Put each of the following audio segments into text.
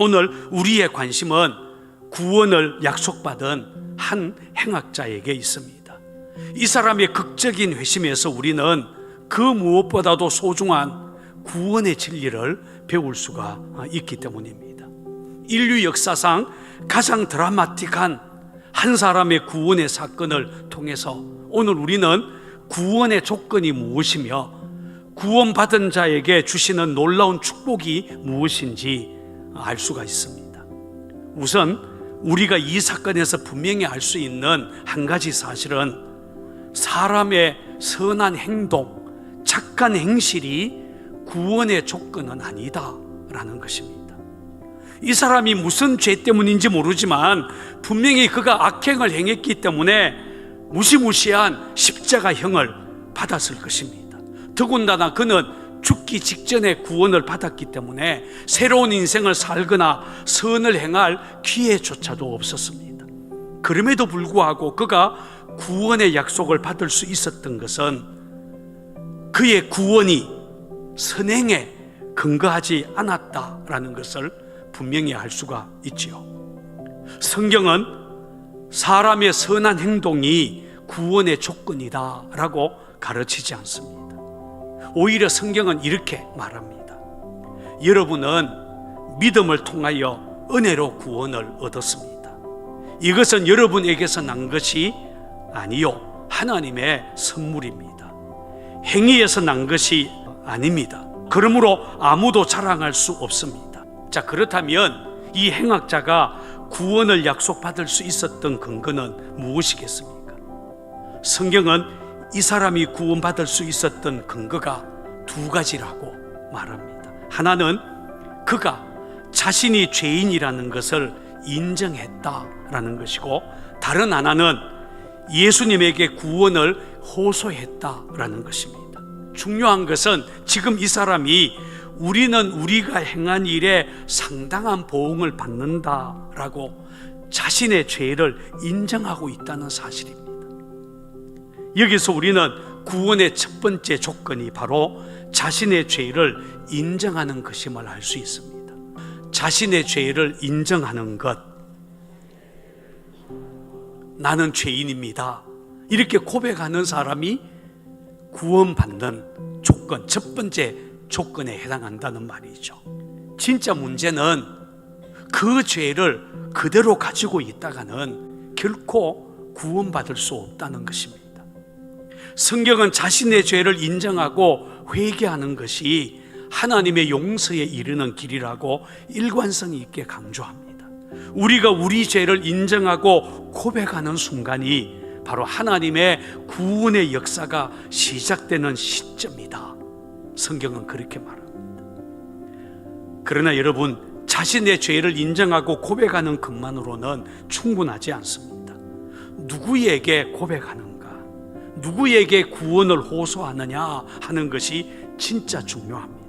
오늘 우리의 관심은 구원을 약속받은 한 행악자에게 있습니다. 이 사람의 극적인 회심에서 우리는 그 무엇보다도 소중한 구원의 진리를 배울 수가 있기 때문입니다. 인류 역사상 가장 드라마틱한 한 사람의 구원의 사건을 통해서 오늘 우리는 구원의 조건이 무엇이며 구원받은 자에게 주시는 놀라운 축복이 무엇인지 알 수가 있습니다. 우선 우리가 이 사건에서 분명히 알 수 있는 한 가지 사실은 사람의 선한 행동, 착한 행실이 구원의 조건은 아니다라는 것입니다. 이 사람이 무슨 죄 때문인지 모르지만 분명히 그가 악행을 행했기 때문에 무시무시한 십자가형을 받았을 것입니다. 더군다나 그는 죽기 직전에 구원을 받았기 때문에 새로운 인생을 살거나 선을 행할 기회조차도 없었습니다. 그럼에도 불구하고 그가 구원의 약속을 받을 수 있었던 것은 그의 구원이 선행에 근거하지 않았다라는 것을 분명히 알 수가 있지요. 성경은 사람의 선한 행동이 구원의 조건이다라고 가르치지 않습니다. 오히려 성경은 이렇게 말합니다. 여러분은 믿음을 통하여 은혜로 구원을 얻었습니다. 이것은 여러분에게서 난 것이 아니요 하나님의 선물입니다. 행위에서 난 것이 아닙니다. 그러므로 아무도 자랑할 수 없습니다. 자, 그렇다면 이 행악자가 구원을 약속받을 수 있었던 근거는 무엇이겠습니까? 성경은 이 사람이 구원받을 수 있었던 근거가 두 가지라고 말합니다. 하나는 그가 자신이 죄인이라는 것을 인정했다라는 것이고, 다른 하나는 예수님에게 구원을 호소했다라는 것입니다. 중요한 것은 지금 이 사람이 우리는 우리가 행한 일에 상당한 보응을 받는다라고 자신의 죄를 인정하고 있다는 사실입니다. 여기서 우리는 구원의 첫 번째 조건이 바로 자신의 죄를 인정하는 것임을 알 수 있습니다. 자신의 죄를 인정하는 것, 나는 죄인입니다, 이렇게 고백하는 사람이 구원받는 조건, 첫 번째 조건에 해당한다는 말이죠. 진짜 문제는 그 죄를 그대로 가지고 있다가는 결코 구원받을 수 없다는 것입니다. 성경은 자신의 죄를 인정하고 회개하는 것이 하나님의 용서에 이르는 길이라고 일관성 있게 강조합니다. 우리가 우리 죄를 인정하고 고백하는 순간이 바로 하나님의 구원의 역사가 시작되는 시점이다. 성경은 그렇게 말합니다. 그러나 여러분, 자신의 죄를 인정하고 고백하는 것만으로는 충분하지 않습니다. 누구에게 고백하는가, 누구에게 구원을 호소하느냐 하는 것이 진짜 중요합니다.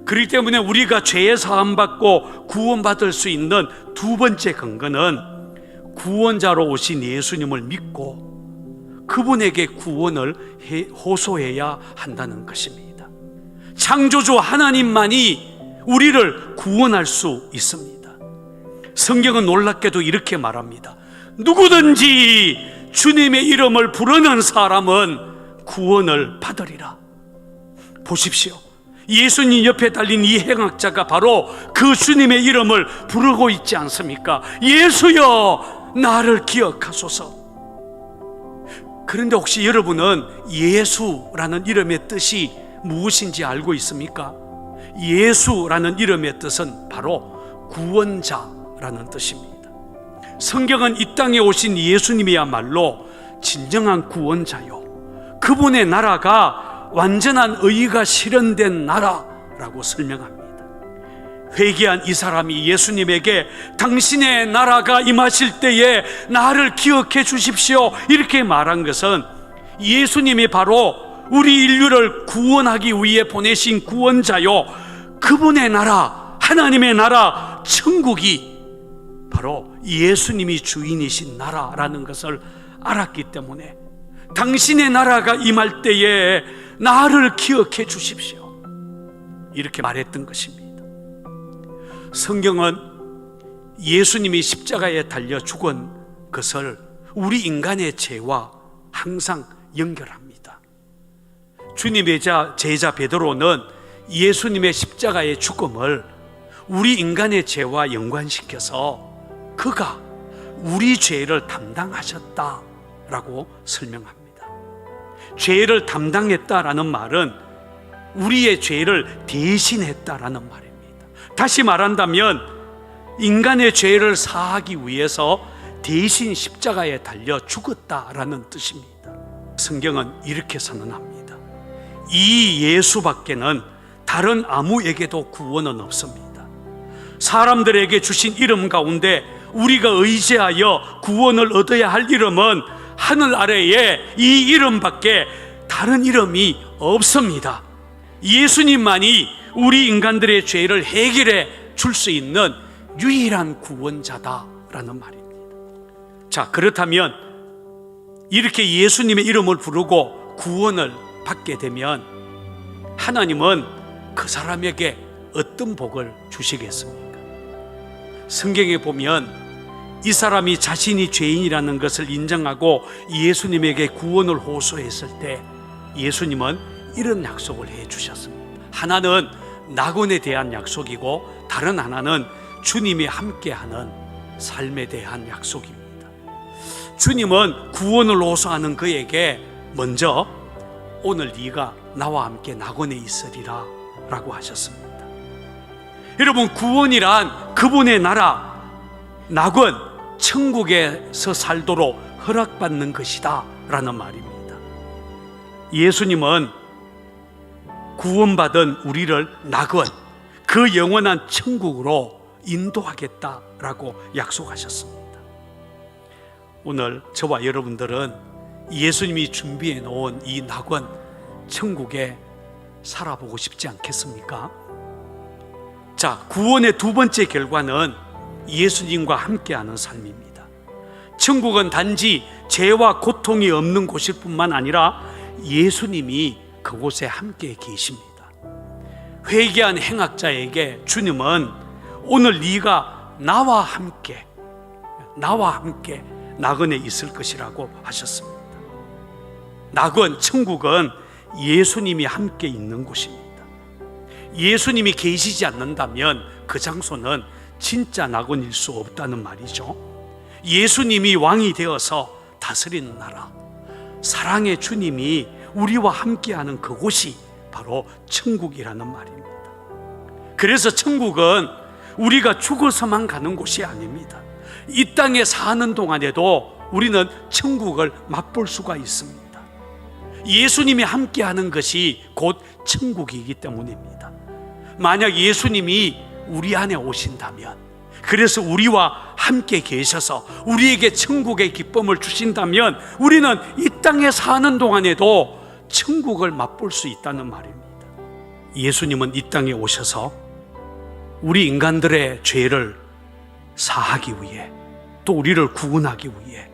그렇기 때문에 우리가 죄에 사함받고 구원받을 수 있는 두 번째 근거는 구원자로 오신 예수님을 믿고 그분에게 구원을 호소해야 한다는 것입니다. 창조주 하나님만이 우리를 구원할 수 있습니다. 성경은 놀랍게도 이렇게 말합니다. 누구든지 주님의 이름을 부르는 사람은 구원을 받으리라. 보십시오. 예수님 옆에 달린 이 행악자가 바로 그 주님의 이름을 부르고 있지 않습니까? 예수여, 나를 기억하소서. 그런데 혹시 여러분은 예수라는 이름의 뜻이 무엇인지 알고 있습니까? 예수라는 이름의 뜻은 바로 구원자라는 뜻입니다. 성경은 이 땅에 오신 예수님이야말로 진정한 구원자요, 그분의 나라가 완전한 의가 실현된 나라라고 설명합니다. 회개한 이 사람이 예수님에게 당신의 나라가 임하실 때에 나를 기억해 주십시오, 이렇게 말한 것은 예수님이 바로 우리 인류를 구원하기 위해 보내신 구원자요, 그분의 나라, 하나님의 나라, 천국이 바로 예수님이 주인이신 나라라는 것을 알았기 때문에 당신의 나라가 임할 때에 나를 기억해 주십시오, 이렇게 말했던 것입니다. 성경은 예수님이 십자가에 달려 죽은 것을 우리 인간의 죄와 항상 연결합니다. 주님의 제자 베드로는 예수님의 십자가의 죽음을 우리 인간의 죄와 연관시켜서 그가 우리 죄를 담당하셨다라고 설명합니다. 죄를 담당했다라는 말은 우리의 죄를 대신했다라는 말입니다. 다시 말한다면 인간의 죄를 사하기 위해서 대신 십자가에 달려 죽었다라는 뜻입니다. 성경은 이렇게 선언합니다. 이 예수밖에는 다른 아무에게도 구원은 없습니다. 사람들에게 주신 이름 가운데 우리가 의지하여 구원을 얻어야 할 이름은 하늘 아래에 이 이름밖에 다른 이름이 없습니다. 예수님만이 우리 인간들의 죄를 해결해 줄 수 있는 유일한 구원자다라는 말입니다. 자, 그렇다면 이렇게 예수님의 이름을 부르고 구원을 받게 되면 하나님은 그 사람에게 어떤 복을 주시겠습니까? 성경에 보면 이 사람이 자신이 죄인이라는 것을 인정하고 예수님에게 구원을 호소했을 때 예수님은 이런 약속을 해 주셨습니다. 하나는 낙원에 대한 약속이고 다른 하나는 주님이 함께하는 삶에 대한 약속입니다. 주님은 구원을 호소하는 그에게 먼저 오늘 네가 나와 함께 낙원에 있으리라 라고 하셨습니다. 여러분, 구원이란 그분의 나라, 낙원, 천국에서 살도록 허락받는 것이다 라는 말입니다. 예수님은 구원받은 우리를 낙원, 그 영원한 천국으로 인도하겠다라고 약속하셨습니다. 오늘 저와 여러분들은 예수님이 준비해 놓은 이 낙원, 천국에 살아보고 싶지 않겠습니까? 자, 구원의 두 번째 결과는 예수님과 함께하는 삶입니다. 천국은 단지 죄와 고통이 없는 곳일 뿐만 아니라 예수님이 그곳에 함께 계십니다. 회개한 행악자에게 주님은 오늘 네가 나와 함께 낙원에 있을 것이라고 하셨습니다. 낙원, 천국은 예수님이 함께 있는 곳입니다. 예수님이 계시지 않는다면 그 장소는 진짜 낙원일 수 없다는 말이죠. 예수님이 왕이 되어서 다스리는 나라, 사랑의 주님이 우리와 함께하는 그곳이 바로 천국이라는 말입니다. 그래서 천국은 우리가 죽어서만 가는 곳이 아닙니다. 이 땅에 사는 동안에도 우리는 천국을 맛볼 수가 있습니다. 예수님이 함께하는 것이 곧 천국이기 때문입니다. 만약 예수님이 우리 안에 오신다면, 그래서 우리와 함께 계셔서 우리에게 천국의 기쁨을 주신다면 우리는 이 땅에 사는 동안에도 천국을 맛볼 수 있다는 말입니다. 예수님은 이 땅에 오셔서 우리 인간들의 죄를 사하기 위해, 또 우리를 구원하기 위해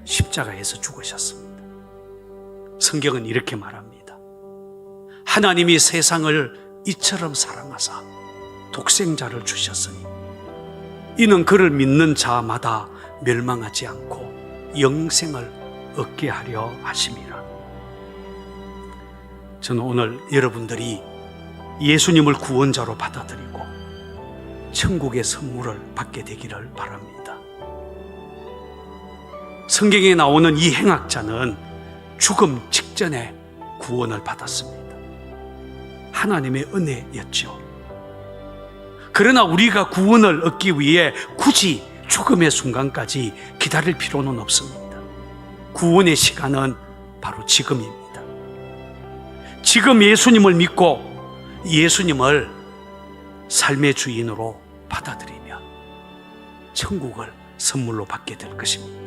십자가에서 죽으셨습니다. 성경은 이렇게 말합니다. 하나님이 세상을 이처럼 사랑하사 독생자를 주셨으니 이는 그를 믿는 자마다 멸망하지 않고 영생을 얻게 하려 하심이라. 저는 오늘 여러분들이 예수님을 구원자로 받아들이고 천국의 선물을 받게 되기를 바랍니다. 성경에 나오는 이 행악자는 죽음 직전에 구원을 받았습니다. 하나님의 은혜였죠. 그러나 우리가 구원을 얻기 위해 굳이 죽음의 순간까지 기다릴 필요는 없습니다. 구원의 시간은 바로 지금입니다. 지금 예수님을 믿고 예수님을 삶의 주인으로 받아들이면 천국을 선물로 받게 될 것입니다.